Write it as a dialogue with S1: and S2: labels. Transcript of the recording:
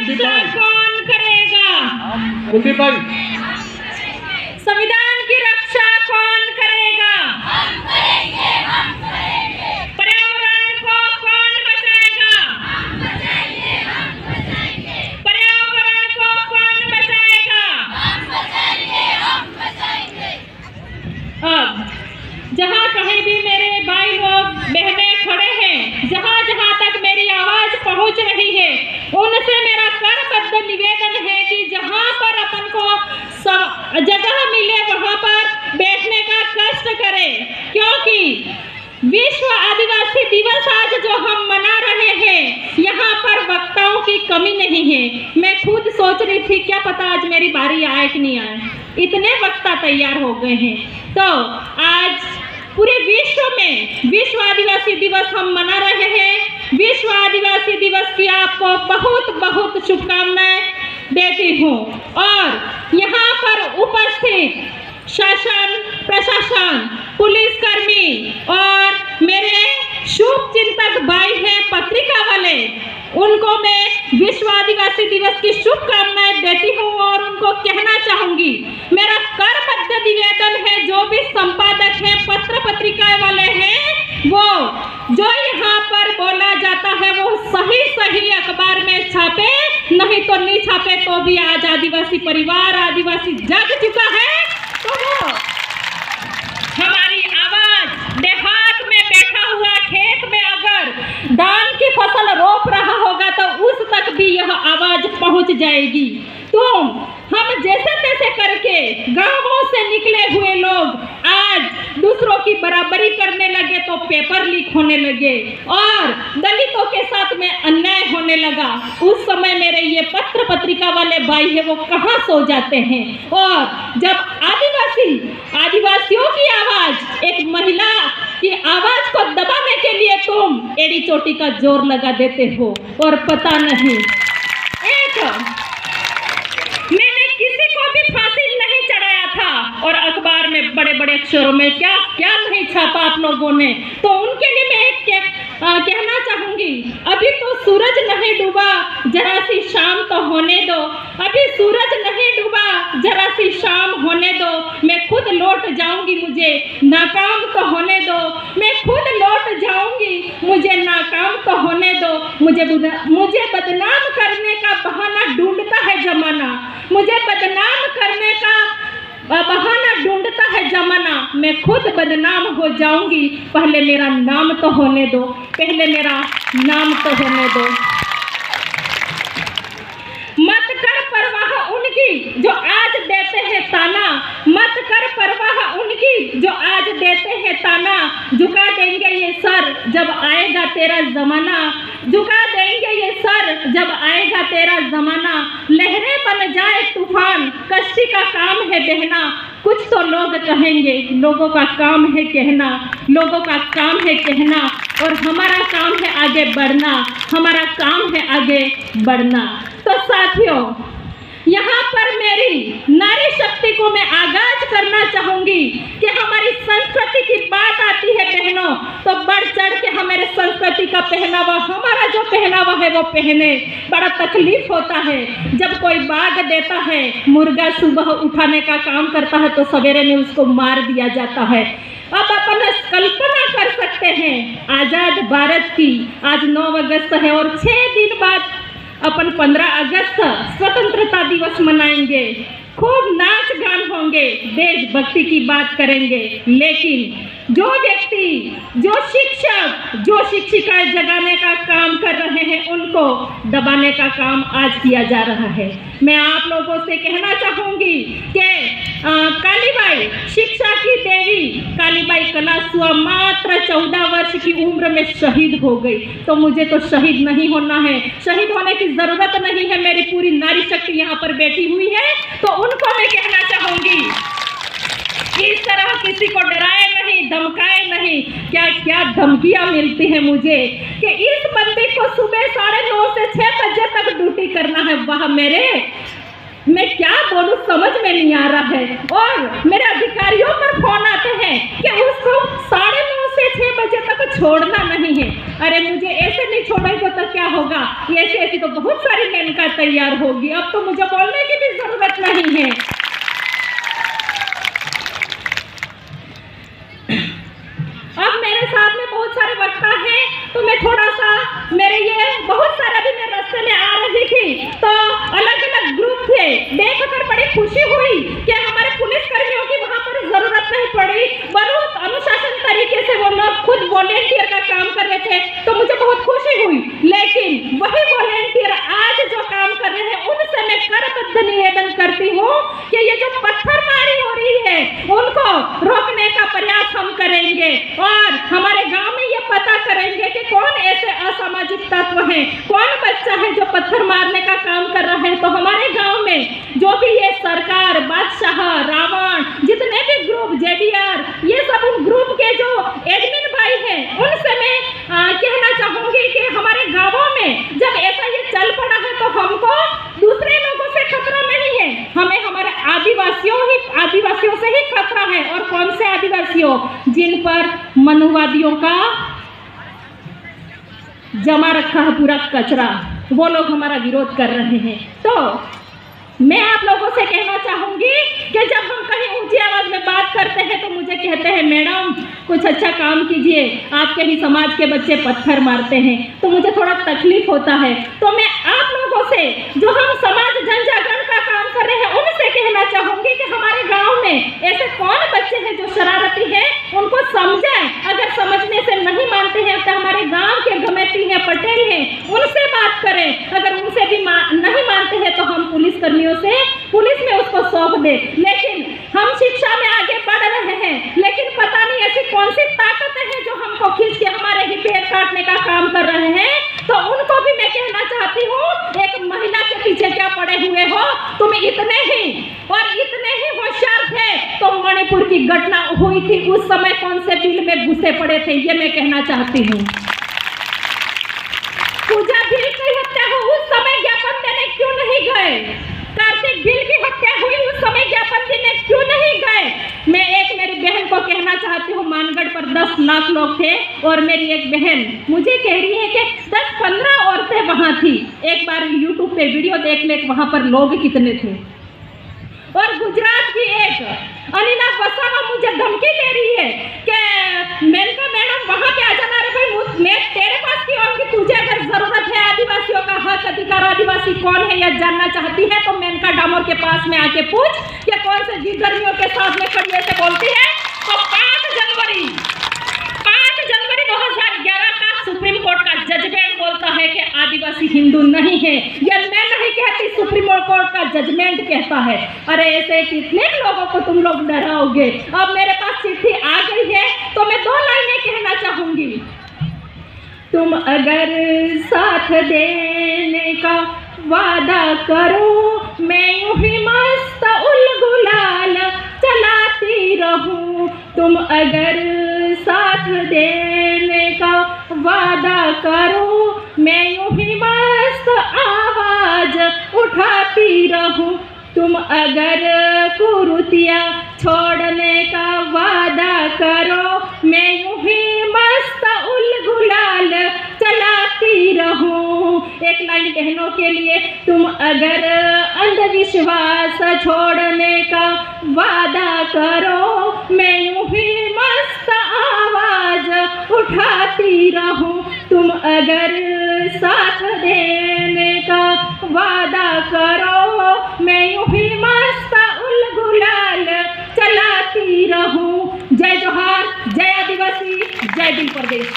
S1: रक्षा कौन करेगा?
S2: कुलदीप भाई,
S1: संविधान की रक्षा कौन करेगा?
S3: हम करेंगे, हम करेंगे।
S1: पर्यावरण को कौन बचाएगा?
S3: हम बचाएंगे, हम बचाएंगे।
S1: पर्यावरण को कौन बचाएगा?
S3: हम बचाएंगे, हम बचाएंगे।
S1: अब जहाँ कहीं भी मेरे भाई लोग बहनें खड़े हैं, जहाँ जहाँ तक मेरी आवाज पहुँच रही है, उनसे मेरा करबद्ध निवेदन है कि जहाँ पर अपन को जगह मिले वहाँ पर बैठने का कष्ट करें, क्योंकि विश्व आदिवासी दिवस आज जो हम मना रहे हैं, यहाँ पर वक्ताओं की कमी नहीं है। मैं खुद सोच रही थी क्या पता आज मेरी बारी आए कि नहीं आए, इतने वक्ता तैयार हो गए हैं। तो आज पूरे विश्व में विश्व आदिवासी दिवस हम मना रहे हैं। विश्व आदिवासी दिवस की आपको बहुत बहुत शुभकामनाएं देती हूँ। और यहाँ पर उपस्थित शासन, प्रशासन, पुलिसकर्मी और मेरे शुभ चिंतक भाई हैं पत्रिका वाले, उनको मैं विश्व आदिवासी दिवस की शुभकामनाएं देती हूँ और उनको कहना चाहूंगी, मेरा करबद्ध निवेदन है, जो भी संपादक हैं, पत्र पत्रिका वाले हैं, वो जो यहाँ पर बोला जाता है वो सही सही अखबार में छापे, नहीं तो नहीं छापे तो भी आज आदिवासी परिवार, आदिवासी जग चुका है। तो वो हमारी आवाज देहात में बैठा हुआ खेत में अगर धान की फसल रोप रहा होगा तो उस तक भी यह आवाज पहुंच जाएगी। तो हम जैसे तैसे करके गांवों से निकले हुए लोग आज दूसरों की बराबरी करने लगे तो पेपर लीक होने लगे और दलितों के साथ में अन्याय होने लगा। उस समय मेरे ये पत्र पत्रिका वाले भाई है वो कहाँ सो जाते हैं। और जब आदिवासियों की आवाज, एक महिला की आवाज को दबाने के लिए तुम एड़ी चोटी का जोर लगा देते हो और पता नहीं, मैंने किसी को भी फांसी नहीं चढ़ाया था और अखबार में बड़े बड़े अक्षरों में क्या क्या नहीं छापा आप लोगों ने। तो उनके लिए मैं कहना चाहूंगी, अभी तो सूरज नहीं डूबा, जरा सी शाम तो होने दो। अभी सूरज नहीं डूबा, जरा सी शाम होने दो। मैं खुद लौट जाऊंगी, मुझे नाकाम तो होने दो। मैं खुद लौट जाऊंगी, मुझे नाकाम तो होने दो। मुझे बदनाम करने का बहाना ढूंढता है जमाना, मुझे बदनाम करने का बहाना ढूंढता है जमाना। मैं खुद बदनाम हो जाऊंगी, पहले मेरा नाम तो होने दो, पहले मेरा नाम तो होने दो। मत कर परवाह उनकी जो आज देते हैं ताना, मत कर परवाह उनकी जो आज देते हैं ताना। झुका देंगे ये सर जब आएगा तेरा जमाना, झुका देंगे ये सर जब आएगा तेरा जमाना। लहरें बन जाए तूफान, कश्ती का काम है बहना। कुछ तो लोग कहेंगे, लोगों का काम है कहना, लोगों का काम है कहना और हमारा काम है आगे बढ़ना, हमारा काम है आगे बढ़ना। तो साथियों, यहाँ पर मेरी नारी शक्ति को मैं आगाज करना चाहूंगी कि हमारी संस्कृति की बात आती है बहनों, तो बढ़ चढ़ के हमारे संस्कृति का पहनावा, हमारा जो पहनावा है वो पहने। बड़ा तकलीफ होता है जब कोई बाग देता है, मुर्गा सुबह उठाने का काम करता है तो सवेरे में उसको मार दिया जाता है। अब अपन कल्पना कर सकते हैं आजाद भारत की आज 9 अगस्त है और 6 दिन बाद अपन 15 अगस्त स्वतंत्रता दिवस मनाएंगे। खूब नाच गान होंगे, देशभक्ति की बात करेंगे, लेकिन जो व्यक्ति, जो शिक्षक, जो शिक्षिकाएं जगाने का काम कर रहे हैं उनको दबाने का काम आज किया जा रहा है। मैं आप लोगों से कहना चाहूंगी कि कालीबाई, शिक्षा की देवी कालीबाई कलासुआ मात्र 14 वर्ष की उम्र में शहीद हो गई। तो मुझे तो शहीद नहीं होना है, शहीद होने की जरूरत नहीं है। मेरी पूरी नारी शक्ति यहाँ पर बैठी हुई है, तो उनको मैं कहना चाहूंगी इस तरह किसी को डराए नहीं, धमकाए नहीं। क्या क्या धमकियां मिलती है मुझे कि इस बंदी को सुबह 9:30 से 6 बजे तक ड्यूटी करना है। वाह मेरे, मैं क्या बोलूं समझ में नहीं आ रहा है। और मेरे अधिकारियों पर फोन आते हैं कि उसको 9:30 से 6 बजे तक छोड़ना नहीं है। अरे मुझे ऐसे नहीं छोड़ेगा तो क्या होगा, ऐसे ऐसी तो बहुत सारी मेनका तैयार होगी, अब तो मुझे बोलने की भी जरूरत नहीं है। अब मेरे साथ में बहुत सारे वक्ता हैं, तो मैं थोड़ा सा मेरे ये बहुत सारा भी मैं रास्ते में आ रही थी तो अलग अलग ग्रुप थे, देखकर बड़ी खुशी हुई कि हमारे पुलिस कर्मियों की वहाँ पर जरूरत नहीं पड़ी, बहुत अनुशासन तरीके से वो लोग खुद वॉलेंटियर का काम कर रहे थे, तो मुझे बहुत खुशी हुई। लेकिन वही वॉलेंटियर आज जो काम कर रहे हैं उनसे मैं करबद्ध निवेदन करती हूँ कि ये जो पत्थरमारी हो रही है उनको रोकने का प्रयास हम करेंगे और हमारे गांव में ये पता करेंगे कि कौन ऐसे असामाजिक तत्व हैं, कौन बच्चा है जो पत्थर मारने का काम कर रहा है। तो हमारे गांव में जो भी ये सरकार, बादशाह, रावण, जितने भी ग्रुप, जेडीआर, ये सब उन ग्रुप के जो एडमिन भाई हैं उनसे मैं कहना चाहूंगी कि हमारे गांवों में जब ऐसा ये चल पड़ा है तो हमको दूसरे लोगों से खतरा नहीं है, हमें हमारे आदिवासियों से ही खतरा है। और कौन से आदिवासियों? जिन पर मनुवादियों का जमा रखा है पूरा कचरा, वो लोग हमारा विरोध कर रहे हैं। तो मैं आप लोगों से कहना चाहूंगी कि जब हम कहीं ऊंची आवाज में बात करते हैं तो मुझे कहते हैं मैडम कुछ अच्छा काम कीजिए, आपके ही समाज के बच्चे पत्थर मारते हैं, तो मुझे थोड़ा तकलीफ होता है। तो मैं आप लोगों से जो हम समाज जन जागरण का काम कर रहे हैं उनसे कहना चाहूंगी कि हमारे गाँव में ऐसे कौन बच्चे हैं जो शरारती हैं, उनको समझाएं। अगर समझने से नहीं मानते हैं तो हमारे गाँव के गमेती हैं, पटेल हैं, उनसे बात करें। अगर उनसे भी नहीं मानते हैं तो हम पुलिस कर्मियों से पुलिस में उसको सौंप दे। लेकिन हम शिक्षा में आगे बढ़ रहे हैं, लेकिन पता नहीं ऐसी कौन सी ताकतें हैं जो हमको खींच के हमारे ही पेड़ काटने का काम कर रहे हैं। तो उनको भी मैं कहना चाहती हूँ, एक महिला के पीछे क्या पड़े हुए हो, तुम इतने ही होशियार थे तो मणिपुर की घटना हुई थी उस समय कौन से बिल में घुसे पड़े थे, ये मैं कहना चाहती हूँ। पूजा बिल की हत्या हो उस समय ज्ञापन देने क्यों नहीं गए? कार्तिक बिल की हत्या हुई उस समय ज्ञापन देने क्यों नहीं गए? मैं एक मेरी बहन को कहना चाहती हूँ, मानगढ़ पर 10 लाख लोग थे और मेरी एक बहन मुझे कह रही है कि 10-15 औरतें वहाँ थी। एक बार यूट्यूब पे वीडियो देख ले वहाँ पर लोग कितने थे। और गुजरात की एक अनिला वसावा मुझे धमकी दे रही है कि मेनका मैडम वहाँ पे आ जाना। अरे भाई मैं तेरे पास क्यों आऊँगी? तुझे अगर जरूरत है आदिवासियों का हक अधिकार, आदिवासी कौन है यह जानना चाहती है तो मेनका डामोर के पास में आके पूछ कि कौन से जिगर्मियों के साथ में खड़ी ऐसे बोलती है। तो 5 जनवरी 2011 का सुप्रीम कोर्ट का जजमेंट बोलता है कि आदिवासी हिंदू नहीं है। यह मैं नहीं कहती, सुप्रीम कोर्ट का जजमेंट कहता है। अरे ऐसे कितने लोगों को तुम लोग डराओगे? अब मेरे पास चिट्ठी आ गई है तो मैं 2 लाइनें कहना चाहूंगी। तुम अगर साथ देने का वादा करो, मैं यूं ही मस्त उल गुलाल चलाती रहूं। तुम अगर साथ देने का वादा करो, मैं यूं ही मस्त आवाज उठाती रहूं। तुम अगर कुरीतियाँ छोड़ने का वादा करो, मैं यूं ही मस्त उल गुलाल चलाती रहूं। एक लाइन बहनों के लिए, तुम अगर अंधविश्वास छोड़ने का वादा करो, मैं यूं ही मस्त आवाज उठाती रहूं। तुम अगर साथ देने का वादा करो, मैं यूं ही मस्त उल गुलाल चलाती रहूं। जय जोहार, जय आदिवासी, जय दिल प्रदेश।